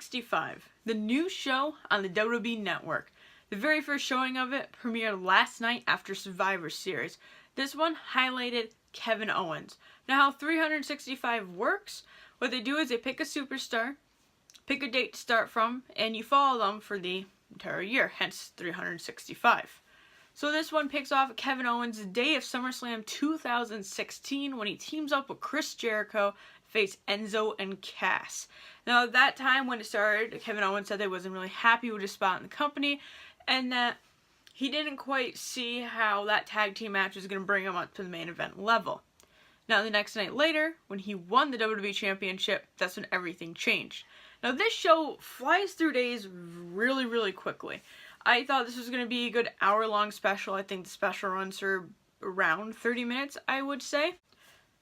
365, the new show on the WWE Network. The very first showing of it premiered last night after Survivor Series. This one highlighted Kevin Owens. Now how 365 works, what they do is they pick a superstar, pick a date to start from, and you follow them for the entire year, hence 365. So this one picks off Kevin Owens' day of SummerSlam 2016 when he teams up with Chris Jericho to face Enzo and Cass. Now at that time when it started, Kevin Owens said that he wasn't really happy with his spot in the company and that he didn't quite see how that tag team match was going to bring him up to the main event level. Now the next night later, when he won the WWE Championship, that's when everything changed. Now this show flies through days really quickly. I thought this was going to be a good hour-long special. I think the special runs for around 30 minutes, I would say.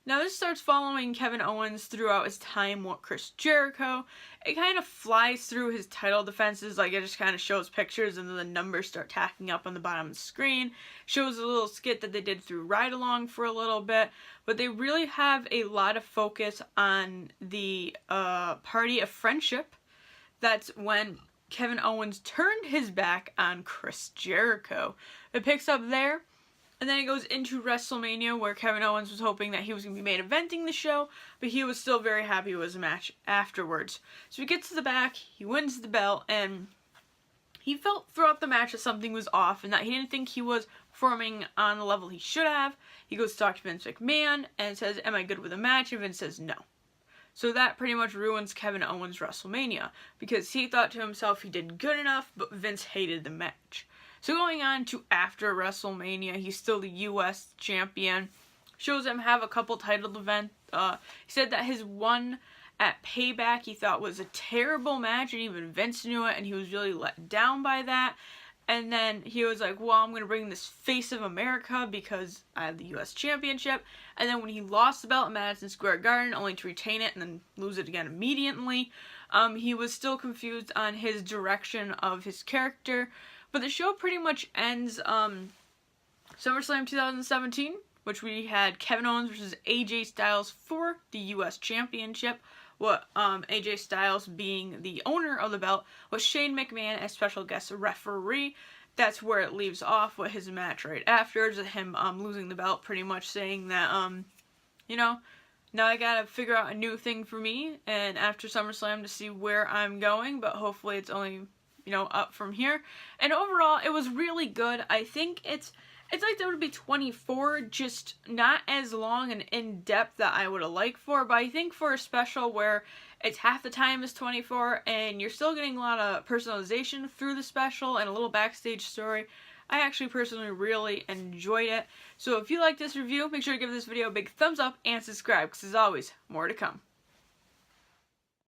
Now this starts following Kevin Owens throughout his time with Chris Jericho. It kind of flies through his title defenses, like it just kind of shows pictures and then the numbers start tacking up on the bottom of the screen. Shows a little skit that they did through Ride Along for a little bit, but they really have a lot of focus on the Party of Friendship. That's when Kevin Owens turned his back on Chris Jericho. It picks up there, and then it goes into WrestleMania where Kevin Owens was hoping that he was going to be main eventing the show, but he was still very happy with his match afterwards. So he gets to the back, he wins the belt, and he felt throughout the match that something was off and that he didn't think he was performing on the level he should have. He goes to talk to Vince McMahon and says, "Am I good with the match?" And Vince says no. So that pretty much ruins Kevin Owens' WrestleMania, because he thought to himself he did good enough, but Vince hated the match. So going on to after WrestleMania, he's still the U.S. champion. Shows him have a couple title events. He said that his one at Payback he thought was a terrible match, and even Vince knew it, and he was really let down by that. And then he was like, well, I'm going to bring this face of America because I have the U.S. Championship. And then when he lost the belt at Madison Square Garden, only to retain it and then lose it again immediately, he was still confused on his direction of his character. But the show pretty much ends SummerSlam 2017, which we had Kevin Owens versus AJ Styles for the U.S. Championship. AJ Styles being the owner of the belt, with Shane McMahon as special guest referee. That's where it leaves off with his match right afterwards, with him losing the belt, pretty much saying that, you know, now I gotta figure out a new thing for me, and after SummerSlam to see where I'm going, but hopefully it's only, you know, up from here. And overall, it was really good. I think it's like WWE 24, just not as long and in-depth that I would have liked for, but I think for a special where it's half the time as 24 and you're still getting a lot of personalization through the special and a little backstage story, I actually personally really enjoyed it. So if you like this review, make sure to give this video a big thumbs up and subscribe, because as always, more to come.